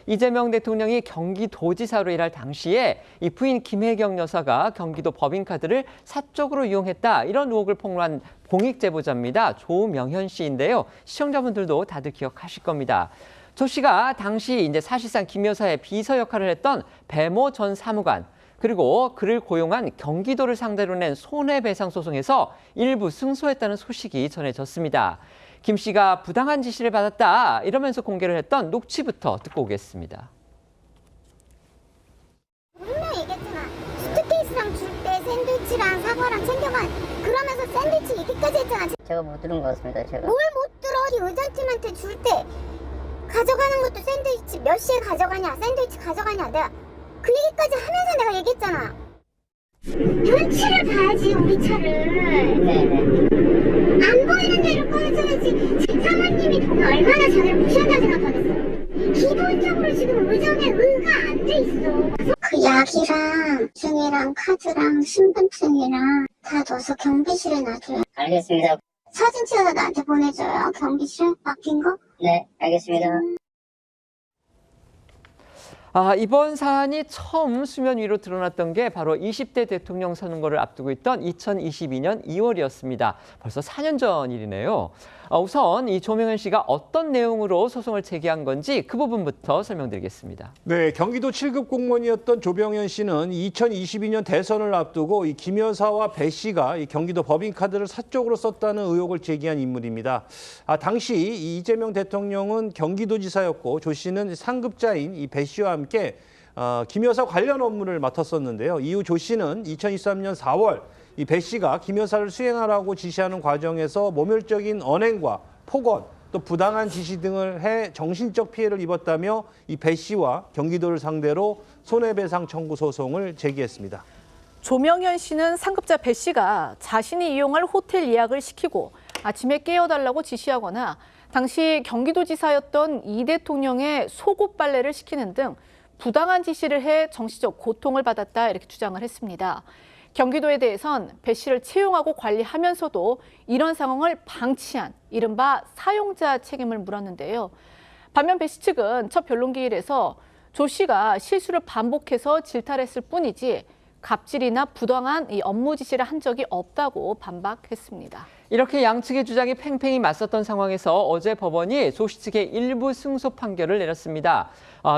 이재명 대통령이 경기도지사로 일할 당시에 이 부인 김혜경 여사가 경기도 법인카드를 사적으로 이용했다, 이런 의혹을 폭로한 공익 제보자입니다. 조명현 씨인데요. 시청자분들도 다들 기억하실 겁니다. 조 씨가 당시 이제 사실상 김 여사의 비서 역할을 했던 배모 전 사무관, 그리고 그를 고용한 경기도를 상대로 낸 손해배상 소송에서 일부 승소했다는 소식이 전해졌습니다. 김 씨가 부당한 지시를 받았다 이러면서 공개를 했던 녹취부터 듣고 오겠습니다. 분명히 얘기했잖아. 수트케이스랑 줄 때 샌드위치랑 사과랑 챙겨가. 그러면서 샌드위치 얘기까지 했잖아. 제가 못 들은 것 같습니다. 제가. 뭘 못 들어? 어디 의장팀한테 줄 때 가져가는 것도 샌드위치 몇 시에 가져가냐, 샌드위치 가져가냐, 내가 그 얘기까지 하면서 내가 얘기했잖아. 눈치를 봐야지, 우리 차를. 네네. 안 보이는 데로 꺼내줘야지. 사모님이 돈을 얼마나 저를 무시한다 생각하겠어. 기본적으로 지금 의정에 의가 안 돼 있어. 그 약이랑 증이랑 카드랑 신분증이랑 다 넣어서 경비실에 놔줘요. 알겠습니다. 사진 찍어서 나한테 보내줘요. 경비실 맡긴 거. 네, 알겠습니다. 이번 사안이 처음 수면 위로 드러났던 게 바로 20대 대통령 선거를 앞두고 있던 2022년 2월이었습니다. 벌써 4년 전 일이네요. 우선 이 조명현 씨가 어떤 내용으로 소송을 제기한 건지 그 부분부터 설명드리겠습니다. 네, 경기도 7급 공무원이었던 조병현 씨는 2022년 대선을 앞두고 이 김 여사와 배 씨가 이 경기도 법인카드를 사적으로 썼다는 의혹을 제기한 인물입니다. 당시 이재명 대통령은 경기도지사였고 조 씨는 상급자인 이 배 씨와 함께 김 여사 관련 업무를 맡았었는데요. 이후 조 씨는 2023년 4월 이 배 씨가 김 여사를 수행하라고 지시하는 과정에서 모멸적인 언행과 폭언, 또 부당한 지시 등을 해 정신적 피해를 입었다며 이 배 씨와 경기도를 상대로 손해배상 청구 소송을 제기했습니다. 조명현 씨는 상급자 배 씨가 자신이 이용할 호텔 예약을 시키고 아침에 깨워달라고 지시하거나 당시 경기도지사였던 이 대통령의 속옷 빨래를 시키는 등 부당한 지시를 해 정신적 고통을 받았다, 이렇게 주장을 했습니다. 경기도에 대해선 배 씨를 채용하고 관리하면서도 이런 상황을 방치한 이른바 사용자 책임을 물었는데요. 반면 배 씨 측은 첫 변론기일에서 조 씨가 실수를 반복해서 질타했을 뿐이지 갑질이나 부당한 이 업무 지시를 한 적이 없다고 반박했습니다. 이렇게 양측의 주장이 팽팽히 맞섰던 상황에서 어제 법원이 조 씨 측의 일부 승소 판결을 내렸습니다.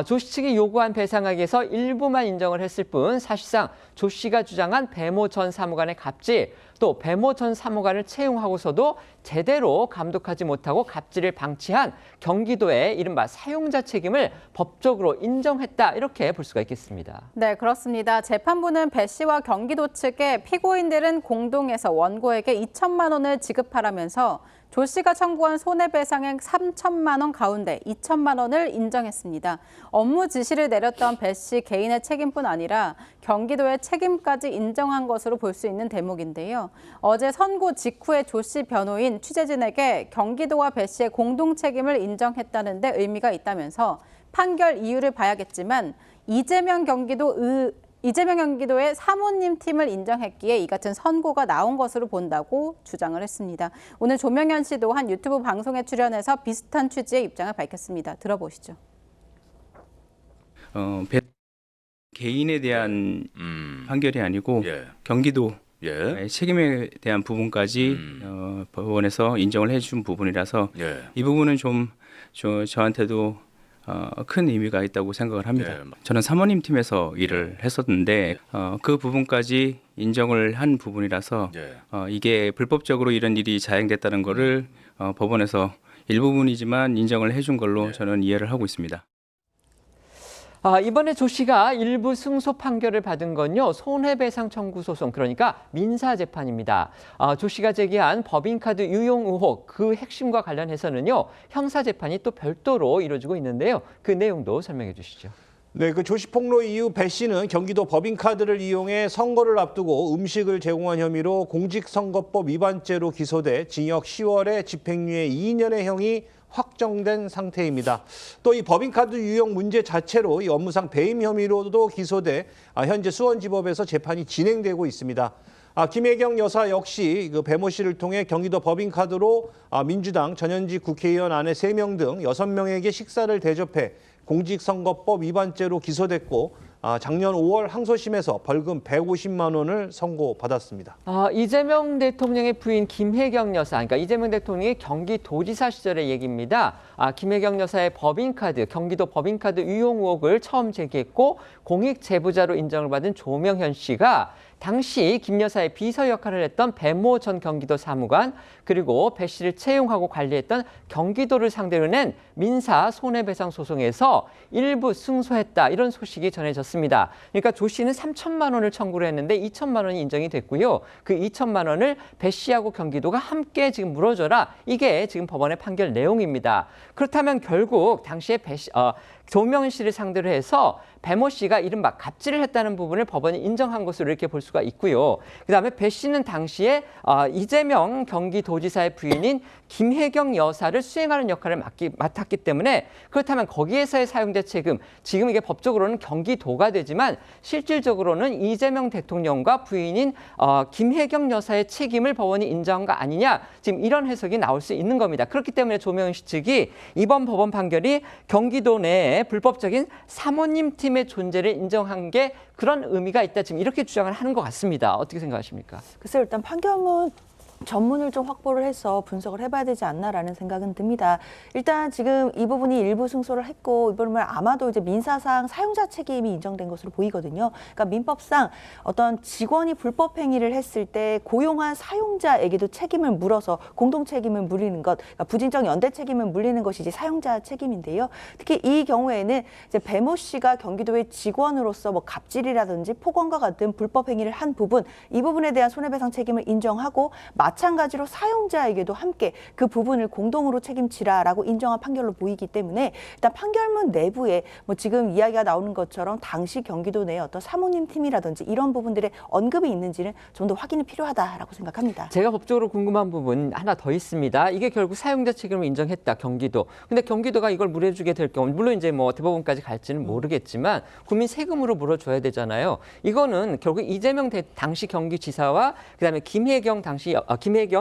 조 씨 측이 요구한 배상액에서 일부만 인정을 했을 뿐 사실상 조 씨가 주장한 배모 전 사무관의 갑질, 또 배모 전 사무관을 채용하고서도 제대로 감독하지 못하고 갑질을 방치한 경기도의 이른바 사용자 책임을 법적으로 인정했다, 이렇게 볼 수가 있겠습니다. 네, 그렇습니다. 재판부는 배 씨와 경기도 측에 피고인들은 공동해서 원고에게 2천만 원을 지급하라면서 조 씨가 청구한 손해배상액 3천만 원 가운데 2천만 원을 인정했습니다. 업무 지시를 내렸던 배 씨 개인의 책임뿐 아니라 경기도의 책임까지 인정한 것으로 볼 수 있는 대목인데요. 어제 선고 직후에 조 씨 변호인 취재진에게 경기도와 배 씨의 공동 책임을 인정했다는 데 의미가 있다면서 판결 이유를 봐야겠지만 이재명 경기도의 사모님 팀을 인정했기에 이 같은 선고가 나온 것으로 본다고 주장을 했습니다. 오늘 조명현 씨도 한 유튜브 방송에 출연해서 비슷한 취지의 입장을 밝혔습니다. 들어보시죠. 개인에 대한 판결이 아니고 경기도 책임에 대한 부분까지 법원에서 인정을 해준 부분이라서 이 부분은 좀 저한테도 큰 의미가 있다고 생각을 합니다. 저는 사모님 팀에서 일을 했었는데 그 부분까지 인정을 한 부분이라서 이게 불법적으로 이런 일이 자행됐다는 거를 법원에서 일부분이지만 인정을 해준 걸로 저는 이해를 하고 있습니다. 이번에 조 씨가 일부 승소 판결을 받은 건요, 손해배상 청구 소송, 그러니까 민사재판입니다. 조 씨가 제기한 법인카드 유용 의혹, 그 핵심과 관련해서는요, 형사재판이 또 별도로 이루어지고 있는데요. 그 내용도 설명해 주시죠. 네, 그 조씨 폭로 이후 배 씨는 경기도 법인카드를 이용해 선거를 앞두고 음식을 제공한 혐의로 공직선거법 위반죄로 기소돼 징역 10월에 집행유예 2년의 형이 확정된 상태입니다. 또 이 법인카드 유용 문제 자체로 이 업무상 배임 혐의로도 기소돼 현재 수원지법에서 재판이 진행되고 있습니다. 김혜경 여사 역시 그 배모 씨를 통해 경기도 법인카드로 민주당 전현직 국회의원 아내 3명 등 6명에게 식사를 대접해 공직선거법 위반죄로 기소됐고 작년 5월 항소심에서 벌금 150만 원을 선고받았습니다. 이재명 대통령의 부인 김혜경 여사, 그러니까 이재명 대통령이 경기도지사 시절의 얘기입니다. 김혜경 여사의 법인카드, 경기도 법인카드 유용 의혹을 처음 제기했고 공익 제보자로 인정을 받은 조명현 씨가 당시 김 여사의 비서 역할을 했던 배모 전 경기도 사무관 그리고 배 씨를 채용하고 관리했던 경기도를 상대로 낸 민사 손해배상 소송에서 일부 승소했다 이런 소식이 전해졌습니다. 그러니까 조 씨는 3천만 원을 청구를 했는데 2천만 원이 인정이 됐고요. 그 2천만 원을 배 씨하고 경기도가 함께 지금 물어줘라. 이게 지금 법원의 판결 내용입니다. 그렇다면 결국 당시에 조명현 씨를 상대로 해서 배모 씨가 이른바 갑질을 했다는 부분을 법원이 인정한 것으로 이렇게 볼 수가 있고요. 그다음에 배 씨는 당시에 이재명 경기도지사의 부인인 김혜경 여사를 수행하는 역할을 맡았기 때문에 그렇다면 거기에서의 사용자 책임, 지금 이게 법적으로는 경기도가 되지만 실질적으로는 이재명 대통령과 부인인 김혜경 여사의 책임을 법원이 인정한 거 아니냐, 지금 이런 해석이 나올 수 있는 겁니다. 그렇기 때문에 조명현 씨 측이 이번 법원 판결이 경기도 내에 불법적인 사모님 팀의 존재를 인정한 게 그런 의미가 있다, 지금 이렇게 주장을 하는 것 같습니다. 어떻게 생각하십니까? 글쎄요, 일단 판결문 전문을 좀 확보를 해서 분석을 해봐야 되지 않나라는 생각은 듭니다. 일단 지금 이 부분이 일부 승소를 했고 이번에 아마도 이제 민사상 사용자 책임이 인정된 것으로 보이거든요. 그러니까 민법상 어떤 직원이 불법 행위를 했을 때 고용한 사용자에게도 책임을 물어서 공동 책임을 물리는 것, 그러니까 부진적 연대 책임을 물리는 것이 이제 사용자 책임인데요. 특히 이 경우에는 이제 배모 씨가 경기도의 직원으로서 뭐 갑질이라든지 폭언과 같은 불법 행위를 한 부분, 이 부분에 대한 손해배상 책임을 인정하고 마찬가지로 사용자에게도 함께 그 부분을 공동으로 책임지라라고 인정한 판결로 보이기 때문에 일단 판결문 내부에 뭐 지금 이야기가 나오는 것처럼 당시 경기도 내에 어떤 사모님 팀이라든지 이런 부분들의 언급이 있는지는 좀 더 확인이 필요하다라고 생각합니다. 제가 법적으로 궁금한 부분 하나 더 있습니다. 이게 결국 사용자 책임을 인정했다, 경기도. 근데 경기도가 이걸 물어주게 될 경우, 물론 이제 뭐 대법원까지 갈지는 모르겠지만 국민 세금으로 물어줘야 되잖아요. 이거는 결국 이재명 당시 경기지사와 그다음에 김혜경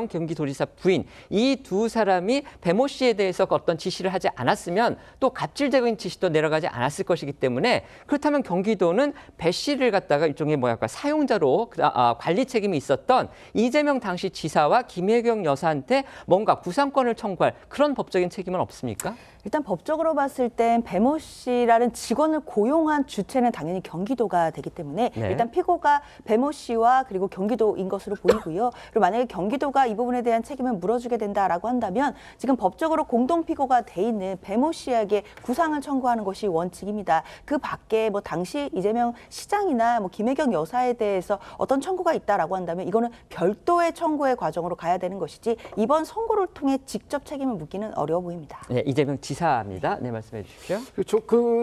경기도지사 부인, 이 두 사람이 배모 씨에 대해서 어떤 지시를 하지 않았으면 또 갑질적인 지시도 내려가지 않았을 것이기 때문에, 그렇다면 경기도는 배 씨를 갖다가 일종의 사용자로 관리 책임이 있었던 이재명 당시 지사와 김혜경 여사한테 뭔가 구상권을 청구할 그런 법적인 책임은 없습니까? 일단 법적으로 봤을 땐 배모 씨라는 직원을 고용한 주체는 당연히 경기도가 되기 때문에 네. 일단 피고가 배모 씨와 그리고 경기도인 것으로 보이고요. 그리고 만약에 경기도가 이 부분에 대한 책임을 물어주게 된다라고 한다면 지금 법적으로 공동 피고가 돼 있는 배모 씨에게 구상을 청구하는 것이 원칙입니다. 그 밖에 뭐 당시 이재명 시장이나 뭐 김혜경 여사에 대해서 어떤 청구가 있다라고 한다면 이거는 별도의 청구의 과정으로 가야 되는 것이지 이번 선고를 통해 직접 책임을 묻기는 어려워 보입니다. 네, 이재명 지사입니다. 네, 말씀해 주십시오.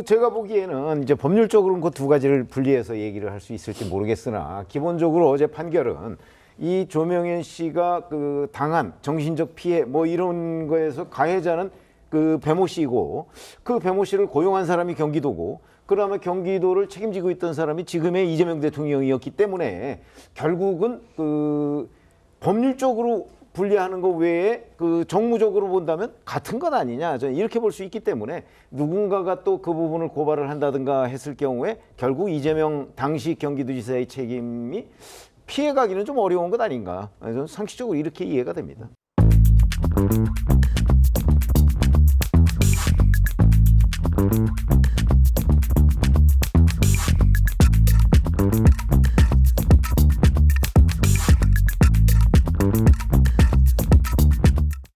제가 보기에는 이제 법률적으로는 그 두 가지를 분리해서 얘기를 할 수 있을지 모르겠으나 기본적으로 어제 판결은 이 조명현 씨가 그 당한 정신적 피해 뭐 이런 거에서 가해자는 그 배모 씨이고 그 배모 씨를 고용한 사람이 경기도고 그다음에 경기도를 책임지고 있던 사람이 지금의 이재명 대통령이었기 때문에 결국은 그 법률적으로 분리하는 것 외에 그 정무적으로 본다면 같은 것 아니냐, 저는 이렇게 볼 수 있기 때문에 누군가가 또 그 부분을 고발을 한다든가 했을 경우에 결국 이재명 당시 경기도지사의 책임이 피해가기는 좀 어려운 것 아닌가, 저는 상식적으로 이렇게 이해가 됩니다.